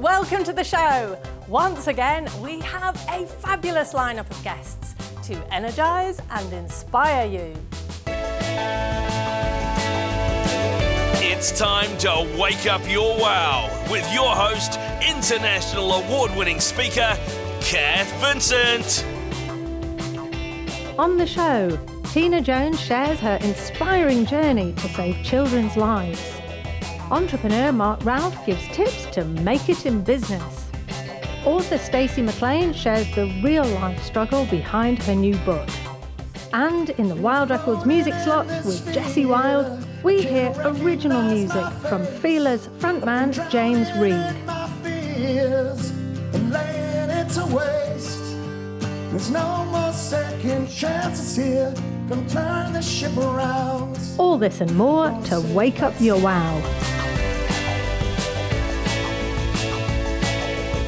welcome to the show. Once again, we have a fabulous lineup of guests to energise and inspire you. It's time to wake up your wow with your host, international award-winning speaker, CATH VINCENT. On the show, Tina Jones shares her inspiring journey to save children's lives. Entrepreneur Mark Ralph gives tips to make it in business. Author Stacey McClane shares the real-life struggle behind her new book. And in the Wild Records music slot with Jesse Wild, we hear original music from Feeler's frontman James Reed. There's no more second chances here. Come turn the ship around. All this and more to wake up your wow.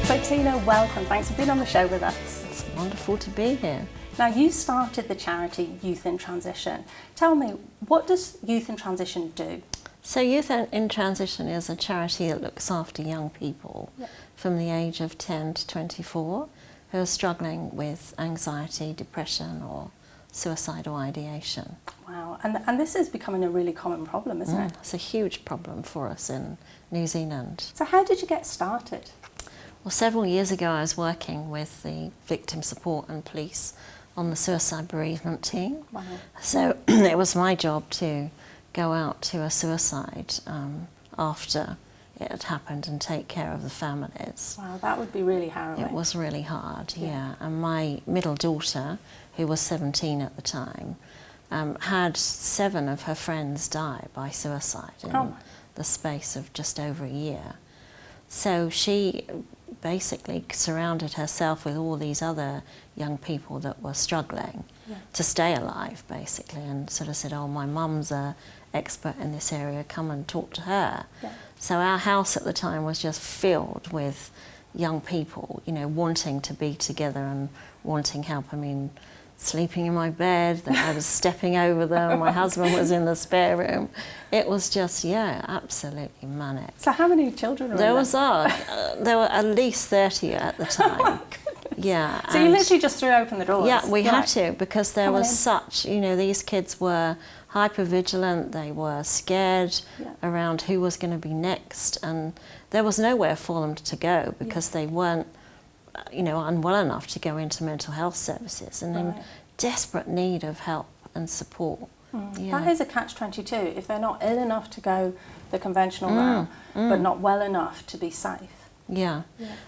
So Tina, welcome. Thanks for being on the show with us. It's wonderful to be here. Now, you started the charity Youth in Transition. Tell me, what does Youth in Transition do? So Youth in Transition is a charity that looks after young people from the age of 10 to 24 who are struggling with anxiety, depression or suicidal ideation. Wow, and this is becoming a really common problem, isn't it? It's a huge problem for us in New Zealand. So how did you get started? Well, several years ago I was working with the victim support and police on the suicide bereavement team. Wow. So it was my job to go out to a suicide after it had happened and take care of the families. Wow, that would be really harrowing. It was really hard, yeah. And my middle daughter, who was 17 at the time, had 7 of her friends die by suicide in the space of just over a year. So she basically surrounded herself with all these other young people that were struggling to stay alive, basically, and sort of said, oh, my mum's a expert in this area, come and talk to her. Yeah. So our house at the time was just filled with young people, you know, wanting to be together and wanting help. I mean, sleeping in my bed, I was stepping over them, my husband was in the spare room. It was just, absolutely manic. So how many children were there? There were at least 30 at the time. Yeah. So you literally just threw open the doors? Yeah, we had to, because there was such, you know, these kids were hyper-vigilant, they were scared around who was going to be next, and there was nowhere for them to go because they weren't, you know, unwell enough to go into mental health services and in desperate need of help and support. That is a catch-22. If they're not ill enough to go the conventional route, but not well enough to be safe. Yeah.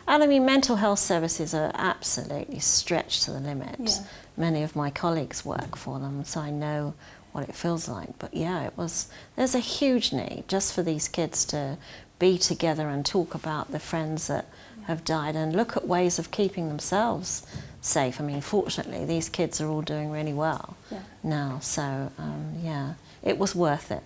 And I mean, mental health services are absolutely stretched to the limit. Many of my colleagues work for them, so I know what it feels like. But there's a huge need just for these kids to be together and talk about the friends that have died and look at ways of keeping themselves safe. I mean, fortunately, these kids are all doing really well now, so it was worth it.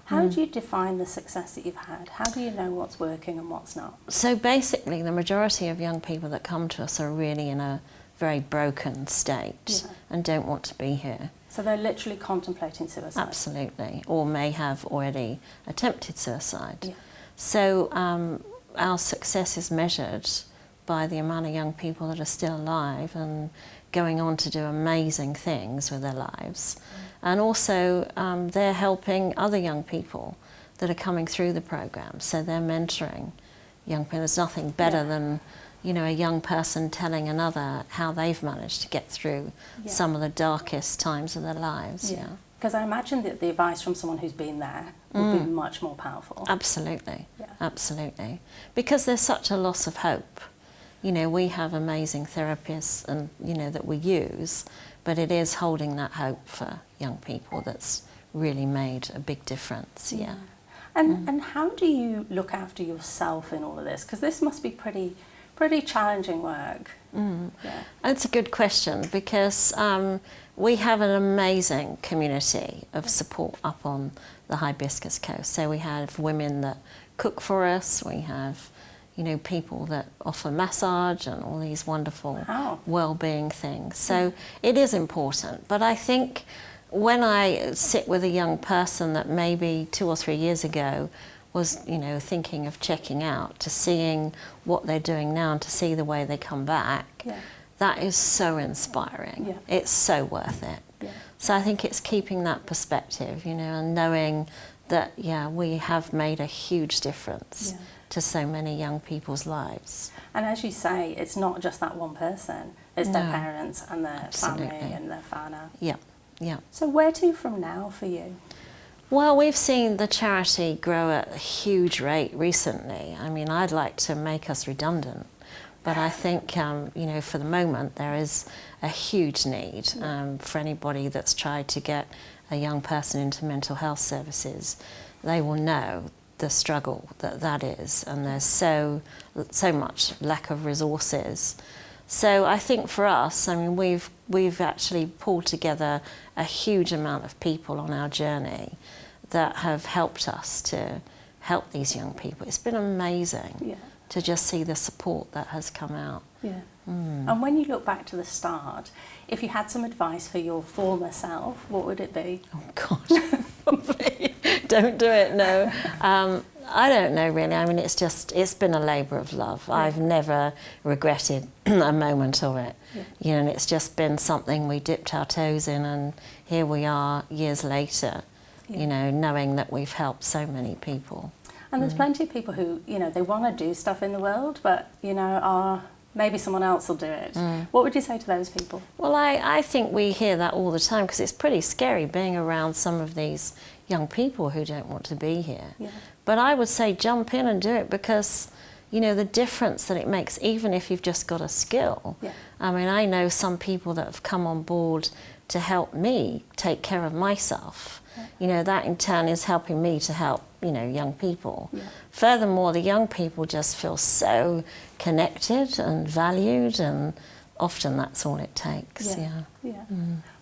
How do you define the success that you've had? How do you know what's working and what's not? So basically, the majority of young people that come to us are really in a very broken state and don't want to be here. So they're literally contemplating suicide? Absolutely, or may have already attempted suicide. So our success is measured by the amount of young people that are still alive and going on to do amazing things with their lives. And also they're helping other young people that are coming through the program. So they're mentoring young people. There's nothing better than, you know, a young person telling another how they've managed to get through some of the darkest times of their lives. Because I imagine that the advice from someone who's been there would be much more powerful. Absolutely, absolutely. Because there's such a loss of hope. You know, we have amazing therapists and, you know, that we use, but it is holding that hope for young people that's really made a big difference, And how do you look after yourself in all of this? Because this must be pretty challenging work. That's a good question, because we have an amazing community of support up on the Hibiscus Coast. So we have women that cook for us, we have, you know, people that offer massage and all these wonderful well-being things. So it is important. But I think when I sit with a young person that maybe 2 or 3 years ago was, you know, thinking of checking out, to seeing what they're doing now and to see the way they come back, that is so inspiring. Yeah. It's so worth it. Yeah. So I think it's keeping that perspective, you know, and knowing that, we have made a huge difference to so many young people's lives. And as you say, it's not just that one person, it's their parents and their family and their whānau. Yeah, yeah. So where to from now for you? Well, we've seen the charity grow at a huge rate recently. I mean, I'd like to make us redundant, but I think, you know, for the moment there is a huge need for anybody that's tried to get a young person into mental health services. They will know the struggle that is, and there's so much lack of resources. So I think for us, I mean, we've actually pulled together a huge amount of people on our journey that have helped us to help these young people. It's been amazing to just see the support that has come out. Yeah. And when you look back to the start, if you had some advice for your former self, what would it be? Oh God, probably don't do it, no. I don't know really. I mean, it's been a labour of love. I've never regretted a moment of it. You know, and it's just been something we dipped our toes in, and here we are years later, you know, knowing that we've helped so many people. And there's plenty of people who, you know, they want to do stuff in the world, but, you know, maybe someone else will do it. What would you say to those people? Well, I think we hear that all the time, because it's pretty scary being around some of these young people who don't want to be here. Yeah. But I would say jump in and do it, because, you know, the difference that it makes, even if you've just got a skill. Yeah. I mean, I know some people that have come on board to help me take care of myself. You know, that in turn is helping me to help, you know, young people. Furthermore, the young people just feel so connected and valued, and often that's all it takes.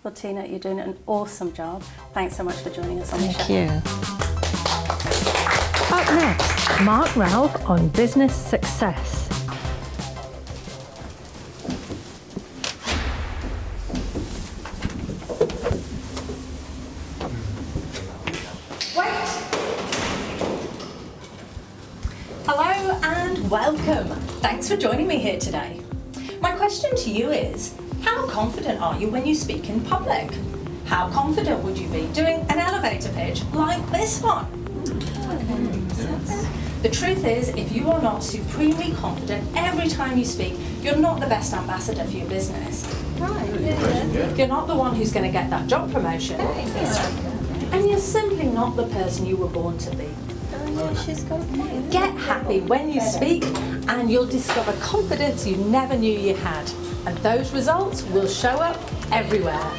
Well, Tina, you're doing an awesome job. Thanks so much for joining us on the show. Thank you. Up next, Mark Ralph on business success. Hello and welcome. Thanks for joining me here today. My question to you is, how confident are you when you speak in public? How confident would you be doing an elevator pitch like this one? The truth is, if you are not supremely confident every time you speak, you're not the best ambassador for your business. You're not the one who's going to get that job promotion. And you're simply not the person you were born to be. Get happy when you speak, and you'll discover confidence you never knew you had. And those results will show up everywhere.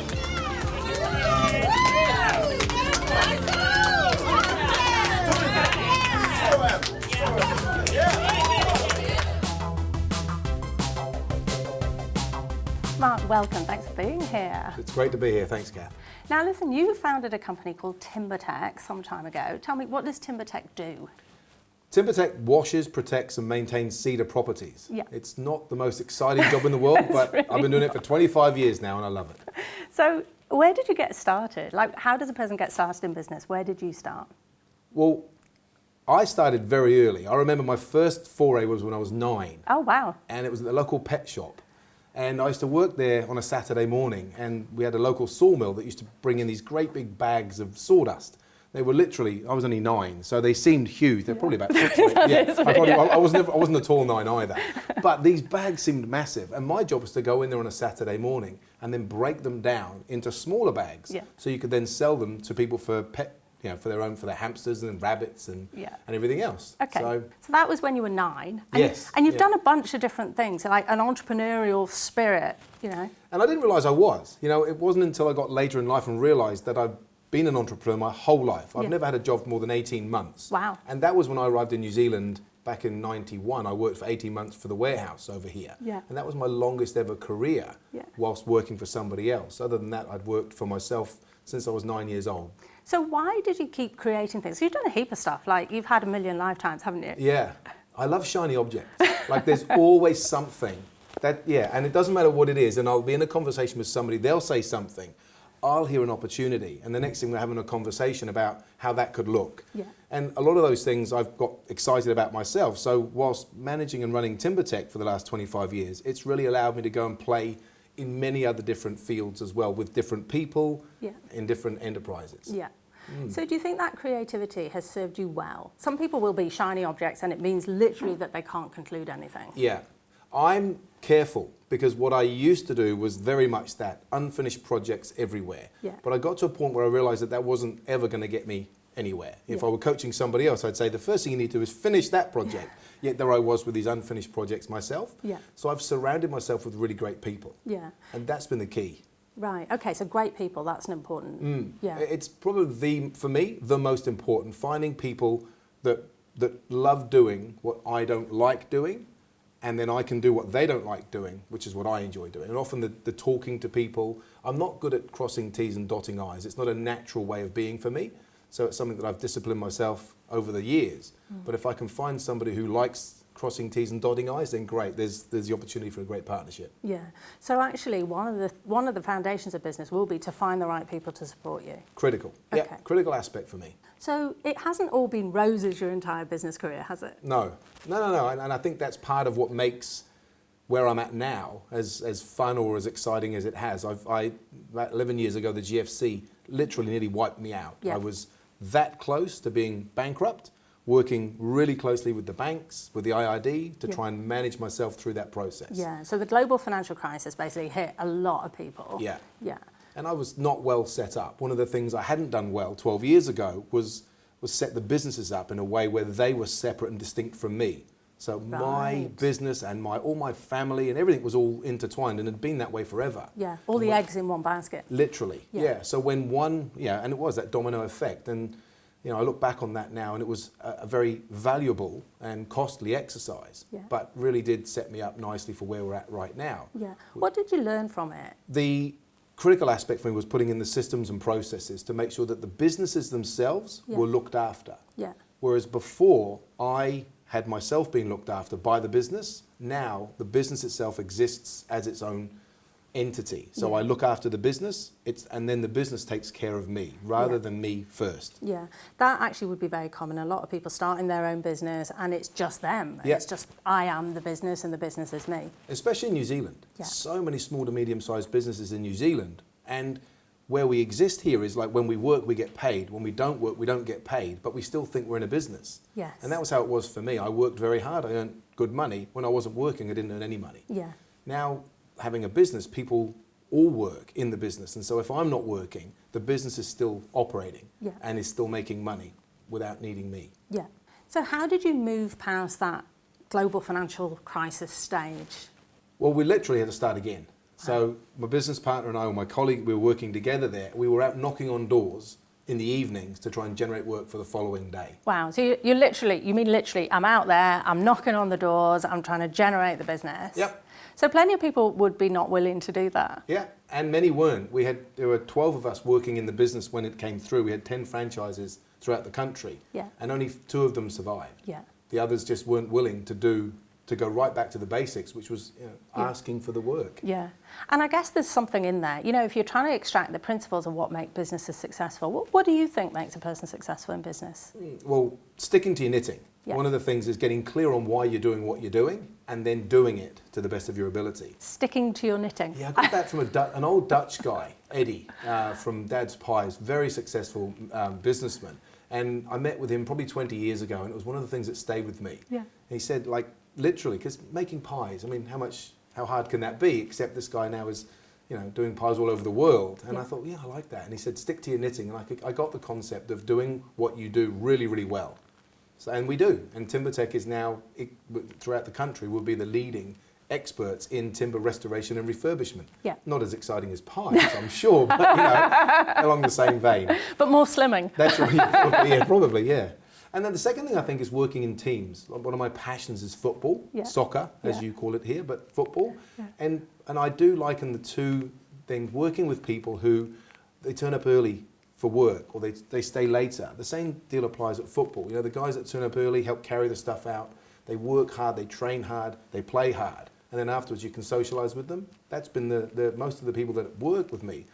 Mark, welcome. Thanks for being here. It's great to be here. Thanks, Kath. Now, listen, you founded a company called TimberTech some time ago. Tell me, what does TimberTech do? TimberTech washes, protects and maintains cedar properties. Yeah. It's not the most exciting job in the world, but really I've been doing it for 25 years now and I love it. So where did you get started? Like, how does a person get started in business? Where did you start? Well, I started very early. I remember my first foray was when I was 9. Oh, wow. And it was at the local pet shop. And I used to work there on a Saturday morning, and we had a local sawmill that used to bring in these great big bags of sawdust. They were literally, I was only 9, so they seemed huge. They're probably about 6 feet. I wasn't a tall 9 either. But these bags seemed massive. And my job was to go in there on a Saturday morning and then break them down into smaller bags. Yeah. So you could then sell them to people for pet, you know, for their hamsters and rabbits and everything else. Okay, so that was when you were 9. And yes. And you've done a bunch of different things, like an entrepreneurial spirit, you know. And I didn't realise I was. You know, it wasn't until I got later in life and realised that I've been an entrepreneur my whole life. I've never had a job for more than 18 months. Wow. And that was when I arrived in New Zealand back in 91. I worked for 18 months for the warehouse over here. Yeah. And that was my longest ever career whilst working for somebody else. Other than that, I'd worked for myself since I was 9 years old. So why did you keep creating things? You've done a heap of stuff, like you've had a million lifetimes, haven't you? Yeah. I love shiny objects. Like there's always something that, and it doesn't matter what it is. And I'll be in a conversation with somebody, they'll say something. I'll hear an opportunity, and the next thing we're having a conversation about how that could look. Yeah. And a lot of those things I've got excited about myself. So whilst managing and running TimberTech for the last 25 years, it's really allowed me to go and play in many other different fields as well, with different people in different enterprises. Yeah. So do you think that creativity has served you well? Some people will be shiny objects and it means literally that they can't conclude anything. Yeah. I'm careful because what I used to do was very much that, unfinished projects everywhere. Yeah. But I got to a point where I realised that that wasn't ever going to get me anywhere. If I were coaching somebody else, I'd say the first thing you need to do is finish that project. Yet there I was with these unfinished projects myself. Yeah. So I've surrounded myself with really great people. Yeah. And that's been the key. Right. Okay. So great people. That's an important. Yeah. It's probably for me, the most important. Finding people that love doing what I don't like doing, and then I can do what they don't like doing, which is what I enjoy doing. And often the talking to people, I'm not good at crossing T's and dotting I's. It's not a natural way of being for me. So it's something that I've disciplined myself over the years. But if I can find somebody who likes crossing T's and dotting I's, then great. There's the opportunity for a great partnership. Yeah. So actually, one of the foundations of business will be to find the right people to support you. Critical. Okay. Yeah, critical aspect for me. So it hasn't all been roses your entire business career, has it? No. And I think that's part of what makes where I'm at now as fun or as exciting as it has. About 11 years ago, the GFC literally nearly wiped me out. Yeah. I was that close to being bankrupt, working really closely with the banks, with the IRD, to try and manage myself through that process. Yeah, so the global financial crisis basically hit a lot of people. Yeah. Yeah. And I was not well set up. One of the things I hadn't done well 12 years ago was set the businesses up in a way where they were separate and distinct from me. So my business and all my family and everything was all intertwined, and had been that way forever. Yeah, all the eggs in one basket. Literally, yeah. So when and it was that domino effect. And I look back on that now, and it was a very valuable and costly exercise, but really did set me up nicely for where we're at right now. Yeah. What did you learn from it? The critical aspect for me was putting in the systems and processes to make sure that the businesses themselves were looked after. Yeah. Whereas before, I had myself been looked after by the business. Now the business itself exists as its own entity. So I look after the business, and then the business takes care of me rather than me first. Yeah, that actually would be very common. A lot of people starting their own business and it's just them. Yeah. It's just, I am the business and the business is me. Especially in New Zealand. Yeah. So many small to medium-sized businesses in New Zealand. And where we exist here is like when we work, we get paid. When we don't work, we don't get paid, but we still think we're in a business. Yes. And that was how it was for me. I worked very hard. I earned good money. When I wasn't working, I didn't earn any money. Yeah. Now, having a business, people all work in the business. And so if I'm not working, the business is still operating and is still making money without needing me. Yeah. So how did you move past that global financial crisis stage? Well, we literally had to start again. So my business partner and I, or my colleague, we were working together there. We were out knocking on doors in the evenings to try and generate work for the following day. Wow, so you mean literally, I'm out there, I'm knocking on the doors, I'm trying to generate the business. Yep. So plenty of people would be not willing to do that. Yeah, and many weren't. There were 12 of us working in the business when it came through. We had 10 franchises throughout the country, and only 2 of them survived. Yeah. The others just weren't willing to go right back to the basics, which was asking for the work. Yeah, and I guess there's something in there. If you're trying to extract the principles of what make businesses successful, what do you think makes a person successful in business? Well, sticking to your knitting. Yeah. One of the things is getting clear on why you're doing what you're doing, and then doing it to the best of your ability. Sticking to your knitting. Yeah, I got that from an old Dutch guy, Eddie, from Dad's Pies, very successful businessman. And I met with him probably 20 years ago, and it was one of the things that stayed with me. Yeah. And he said, literally, because making pies, I mean, how hard can that be? Except this guy now is, doing pies all over the world. And I thought, I like that. And he said, stick to your knitting. And I got the concept of doing what you do really, really well. So, and we do. And TimberTech is now, throughout the country, will be the leading experts in timber restoration and refurbishment. Yeah. Not as exciting as pies, I'm sure, but, along the same vein. But more slimming. That's right, probably. And then the second thing I think is working in teams. One of my passions is football, soccer, as you call it here, but football. Yeah. And I do liken the two things, working with people who, they turn up early for work, or they stay later. The same deal applies at football. The guys that turn up early help carry the stuff out. They work hard, they train hard, they play hard. And then afterwards you can socialise with them. That's been the most of the people that work with me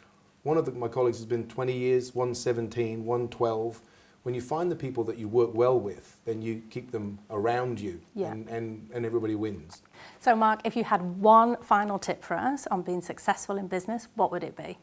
One of my colleagues has been 20 years, one 17, one 12. When you find the people that you work well with, then you keep them around you, and everybody wins. So Mark, if you had one final tip for us on being successful in business, what would it be?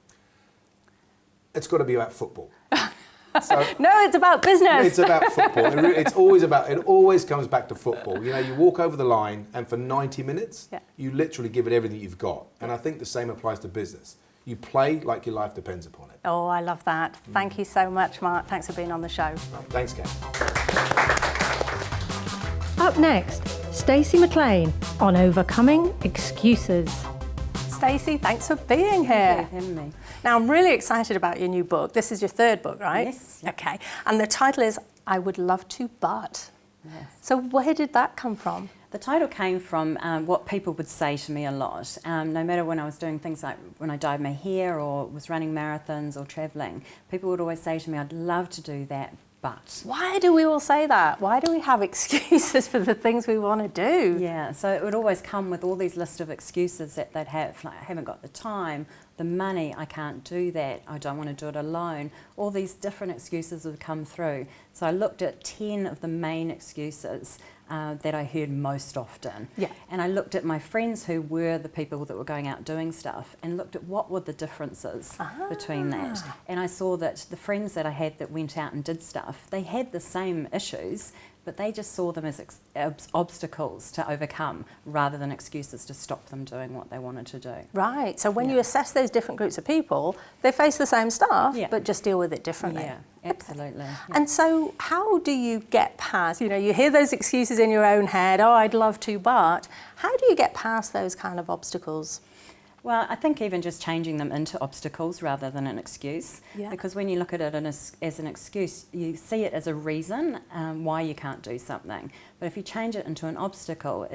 It's got to be about football. No, it's about business. It's about football. It always comes back to football. You know, you walk over the line and for 90 minutes, you literally give it everything you've got. And I think the same applies to business. You play like your life depends upon it. Oh, I love that. Thank you so much, Mark. Thanks for being on the show. Thanks, Kath. Up next, Stacey McClane on overcoming excuses. Stacey, thanks for being here. Thank you for having me. Now, I'm really excited about your new book. This is your third book, right? Yes. Okay. And the title is I Would Love to, But. Yes. So where did that come from? The title came from what people would say to me a lot. No matter when I was doing things like when I dyed my hair or was running marathons or travelling, people would always say to me, I'd love to do that, but. Why do we all say that? Why do we have excuses for the things we want to do? Yeah, so it would always come with all these list of excuses that they'd have, like I haven't got the time, the money, I can't do that, I don't want to do it alone. All these different excuses would come through. So I looked at 10 of the main excuses that I heard most often. Yeah. And I looked at my friends who were the people that were going out doing stuff and looked at what were the differences between that. And I saw that the friends that I had that went out and did stuff, they had the same issues, but they just saw them as obstacles to overcome rather than excuses to stop them doing what they wanted to do. Right, so when you assess those different groups of people, they face the same stuff, but just deal with it differently. Yeah, absolutely. Yeah. And so how do you get past, you know, you hear those excuses in your own head, oh, I'd love to, but how do you get past those kind of obstacles? Well, I think even just changing them into obstacles rather than an excuse, because when you look at it as an excuse, you see it as a reason why you can't do something. But if you change it into an obstacle,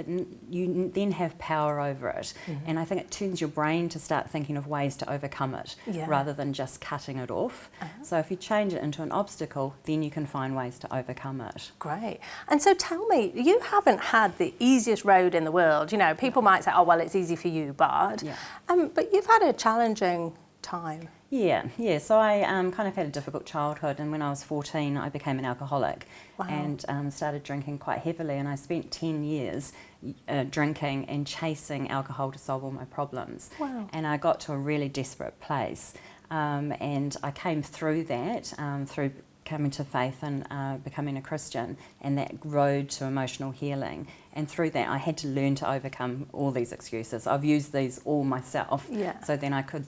you then have power over it. And I think it turns your brain to start thinking of ways to overcome it rather than just cutting it off. So if you change it into an obstacle, then you can find ways to overcome it. Great. And so tell me, you haven't had the easiest road in the world. You know, people might say, oh, well, it's easy for you, but you've had a challenging time. Yeah. So I kind of had a difficult childhood, and when I was 14 I became an alcoholic and started drinking quite heavily, and I spent 10 years drinking and chasing alcohol to solve all my problems. And I got to a really desperate place, and I came through that, through coming to faith and becoming a Christian, and that road to emotional healing. And through that, I had to learn to overcome all these excuses. I've used these all myself, so then I could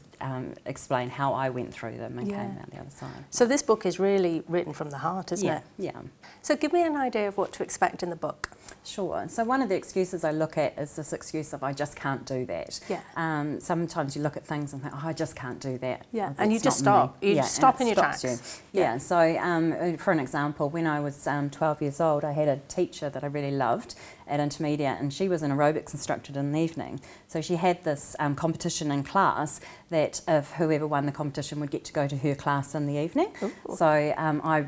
explain how I went through them and came out the other side. So this book is really written from the heart, isn't it? Yeah. So give me an idea of what to expect in the book. Sure. So one of the excuses I look at is this excuse of I just can't do that. Sometimes you look at things and think, oh, I just can't do that. And you just stop. You just stop in your tracks. So for an example, when I was 12 years old, I had a teacher that I really loved at intermediate, and she was an aerobics instructor in the evening. So she had this competition in class that if whoever won the competition would get to go to her class in the evening. So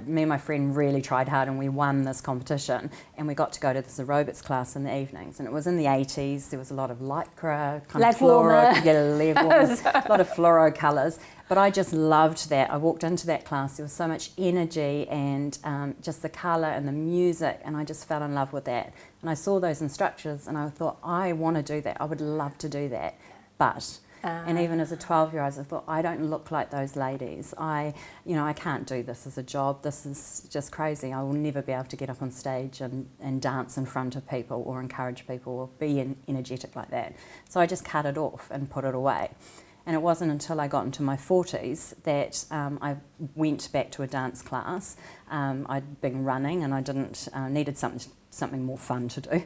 me and my friend really tried hard, and we won this competition, and we got to go to this aerobics class in the evenings. And it was in the 80s. There was a lot of lycra, lead warmer. Lead warmers, a lot of fluoro colours. But I just loved that. I walked into that class, there was so much energy and just the colour and the music, and I just fell in love with that. And I saw those instructors and I thought, I want to do that, I would love to do that. But, and even as a 12-year-old, I thought, I don't look like those ladies. I can't do this as a job, this is just crazy. I will never be able to get up on stage and dance in front of people or encourage people or be energetic like that. So I just cut it off and put it away. And it wasn't until I got into my 40s that I went back to a dance class. I'd been running and I needed something more fun to do.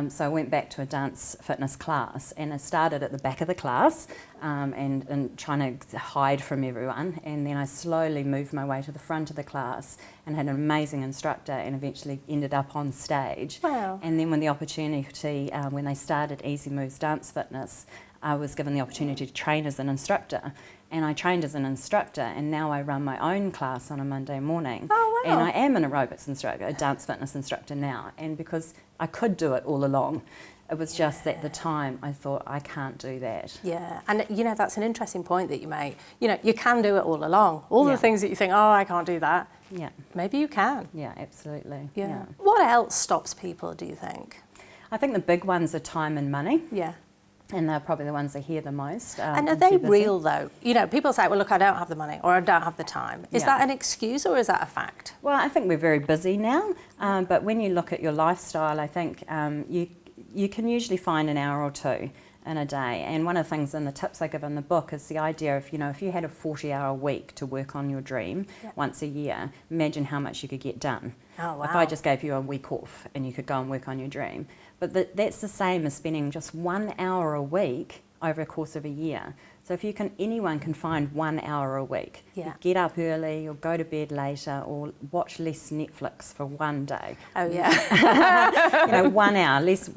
So I went back to a dance fitness class, and I started at the back of the class and trying to hide from everyone. And then I slowly moved my way to the front of the class and had an amazing instructor, and eventually ended up on stage. And then when the opportunity, when they started Easy Moves Dance Fitness, I was given the opportunity to train as an instructor. And I trained as an instructor, and now I run my own class on a Monday morning. Oh, wow. And I am an aerobics instructor, a dance fitness instructor now. And because I could do it all along, it was just at the time I thought, I can't do that. Yeah, and you know, that's an interesting point that you make. You know, you can do it all along. All the things that you think, oh, I can't do that. Yeah. Maybe you can. Yeah, absolutely. Yeah. What else stops people, do you think? I think the big ones are time and money. Yeah. And they're probably the ones I hear the most. And are they real though? You know, people say, well, look, I don't have the money or I don't have the time. Is that an excuse or is that a fact? Well, I think we're very busy now, but when you look at your lifestyle, I think you can usually find an hour or two in a day. And one of the things in the tips I give in the book is the idea of, you know, if you had a 40-hour week to work on your dream once a year, imagine how much you could get done. Oh, wow. If I just gave you a week off and you could go and work on your dream. But that's the same as spending just 1 hour a week over the course of a year. So if anyone can find 1 hour a week, get up early or go to bed later or watch less Netflix for one day. Oh yeah. You know, 1 hour less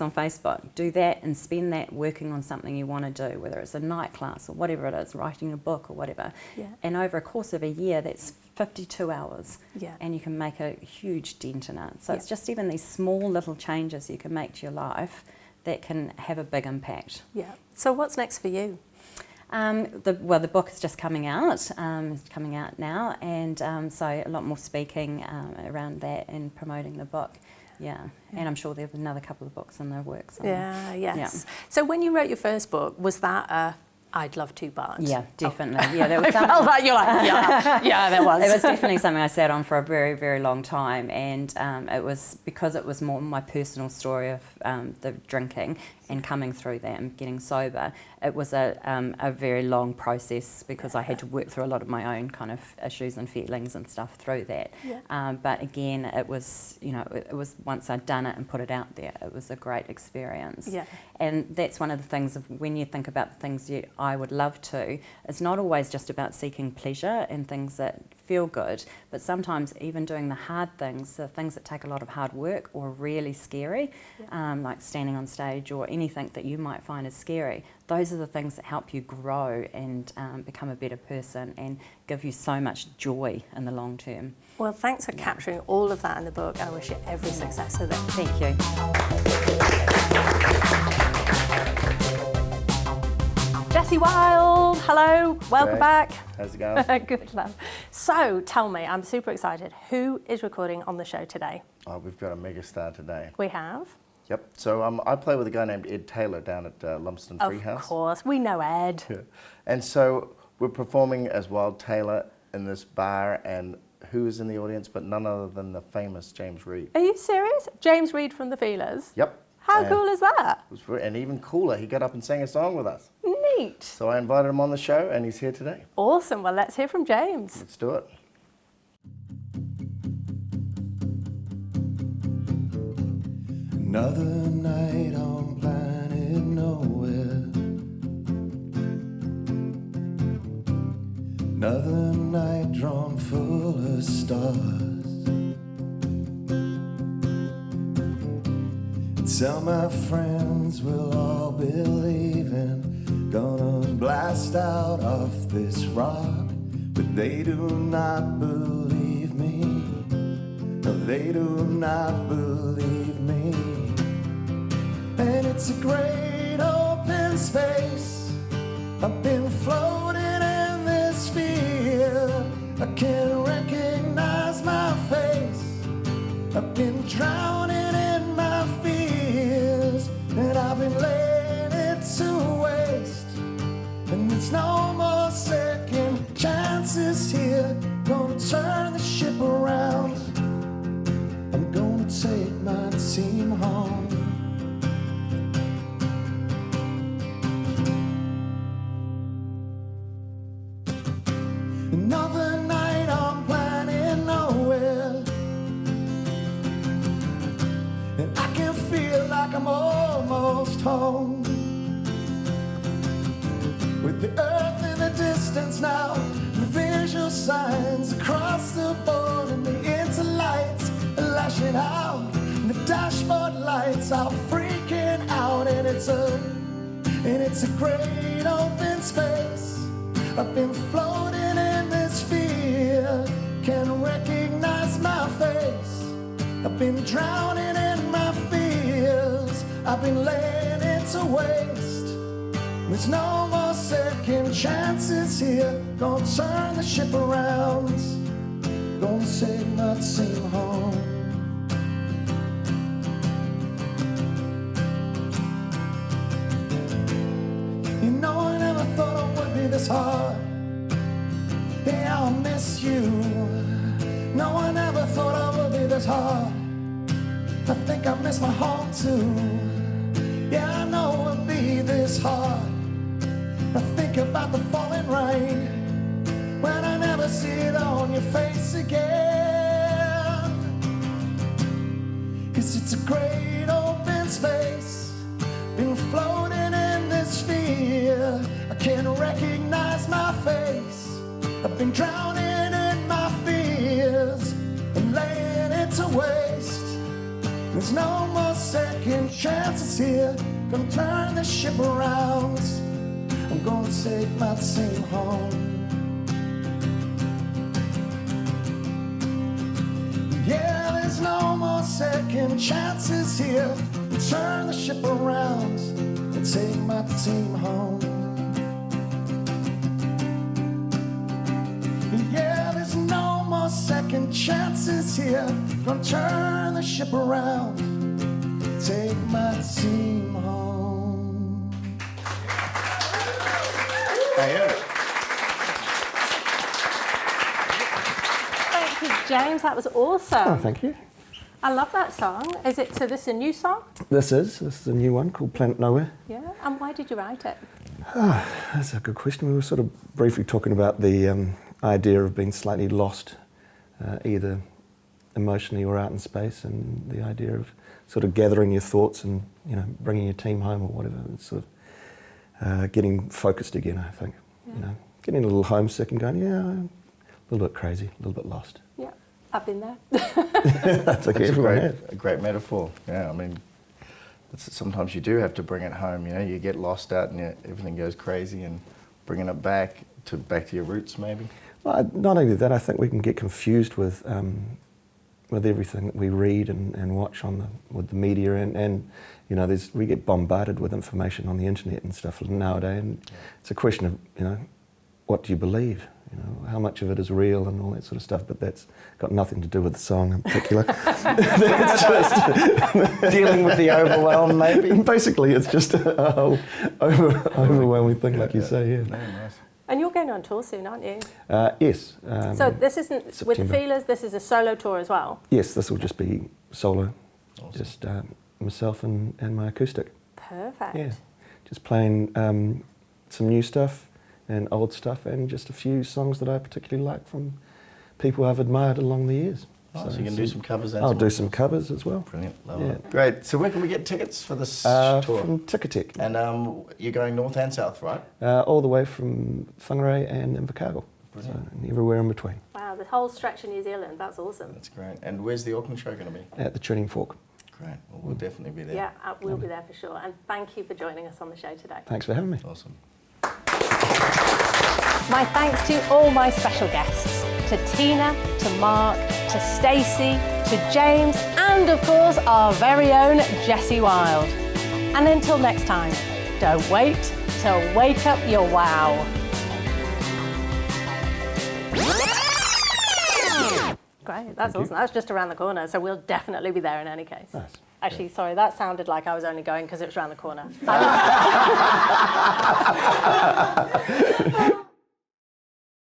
on Facebook. Do that and spend that working on something you want to do, whether it's a night class or whatever it is, writing a book or whatever. Yeah. And over a course of a year, that's 52 hours. Yeah. And you can make a huge dent in it. So it's just even these small little changes you can make to your life that can have a big impact. Yeah. So what's next for you? The book is just coming out. It's coming out now, and so a lot more speaking around that and promoting the book. Yeah, and I'm sure there's another couple of books in the works. Yes. So when you wrote your first book, was that a I'd love to, but... Yeah, definitely. Yeah, that was I felt like you're like, yeah, there was. It was definitely something I sat on for a very, very long time, and it was because it was more my personal story of the drinking and coming through that and getting sober. It was a very long process because I had to work through a lot of my own kind of issues and feelings and stuff through that. Yeah. But again, it was, you know, it was once I'd done it and put it out there, it was a great experience. Yeah. And that's one of the things of when you think about the things I would love to, it's not always just about seeking pleasure and things that feel good, but sometimes even doing the hard things, the things that take a lot of hard work or really scary, like standing on stage or anything that you might find is scary, those are the things that help you grow and become a better person and give you so much joy in the long term. Well, thanks for capturing all of that in the book. I wish you every success with it. Thank you. Jessie Wild, hello, welcome back. How's it going? Good, love. So, tell me, I'm super excited. Who is recording on the show today? Oh, we've got a megastar today. We have? Yep. So I play with a guy named Ed Taylor down at Lumsden Freehouse. Of course, we know Ed. Yeah. And so we're performing as Wild Taylor in this bar, and who is in the audience but none other than the famous James Reid. Are you serious? James Reid from The Feelers? Yep. How cool is that? And even cooler, he got up and sang a song with us. Neat. So I invited him on the show, and he's here today. Awesome. Well, let's hear from James. Let's do it. Another night on planet nowhere. Another night drawn full of stars. Tell my friends we'll all be leaving, gonna blast out off this rock, but they do not believe me. No, they do not believe me. And it's a great open space. I've been floating in this field. I can't recognize my face. I've been drowning in my fears, and I've been laying it to waste. And it's no more second chances here. Gonna turn the ship around. I'm gonna take my team home. Another night on planet nowhere, and I can feel like I'm almost home. With the earth in the distance now, the visual signs across the board, and the interlights are lashing out, and the dashboard lights are freaking out, and it's a and it's a great open space. I've been floating in this sphere, can't recognize my face. I've been drowning in my fears, I've been laying it to waste. There's no more second chances here, gonna turn the ship around, gonna save my team home. You know, I never thought it would be this hard. Yeah, I'll miss you. No, I never thought I would be this hard. I think I miss my home too. Yeah, I know it would be this hard. I think about the falling rain when I never see it on your face again. 'Cause it's a great open space, been floating in this sphere. I can't recognize my face, I've been drowning in my fears and laying it to waste. There's no more second chances here, gonna turn the ship around, I'm gonna take my team home. Yeah, there's no more second chances here, turn the ship around and take my team home. Yeah, there's no more second chances here, gonna turn the ship around, take my team home. Thank you, James. That was awesome. Oh, thank you. I love that song. Is it, so this is a new song? This is a new one called Planet Nowhere. Yeah, and why did you write it? That's a good question. We were sort of briefly talking about the idea of being slightly lost, either emotionally or out in space, and the idea of sort of gathering your thoughts and, you know, bringing your team home or whatever. It's sort of getting focused again, I think. Yeah. You know, getting a little homesick and going, yeah, a little bit crazy, a little bit lost. Yeah, I've been there. That's a great metaphor. Yeah, I mean, sometimes you do have to bring it home. You know, you get lost out and everything goes crazy, and bringing it back to your roots, maybe. Well, not only that, I think we can get confused with everything that we read and watch with the media, and you know, we get bombarded with information on the internet and stuff nowadays, and it's a question of, you know, what do you believe? You know, how much of it is real and all that sort of stuff, but that's got nothing to do with the song in particular. That's just dealing with the overwhelm, maybe. Basically, it's just a whole overwhelming thing, like you say. Yeah. No, nice. And you're going on tour soon, aren't you? Yes. So this isn't September. with the Feelers. This is a solo tour as well. Yes, this will just be solo, awesome. Just myself and my acoustic. Perfect. Yeah, just playing some new stuff and old stuff, and just a few songs that I particularly like from people I've admired along the years. Oh, so you can do some covers. I'll do some covers as well. Brilliant, love it. Great. So where can we get tickets for this tour? From Ticketek. And you're going north and south, right? All the way from Whangarei and Invercargill. Brilliant. So, and everywhere in between. Wow, the whole stretch of New Zealand. That's awesome. That's great. And where's the Auckland show going to be? At the Tuning Fork. Great. Well, we'll definitely be there. Yeah, we'll be there for sure. And thank you for joining us on the show today. Thanks for having me. Awesome. My thanks to all my special guests, to Tina, to Mark, to Stacey, to James, and of course our very own Jessie Wild. And until next time, don't wait to wake up your wow. Great, that's awesome. That's just around the corner, so we'll definitely be there in any case. Nice. Actually, sorry, that sounded like I was only going because it was around the corner.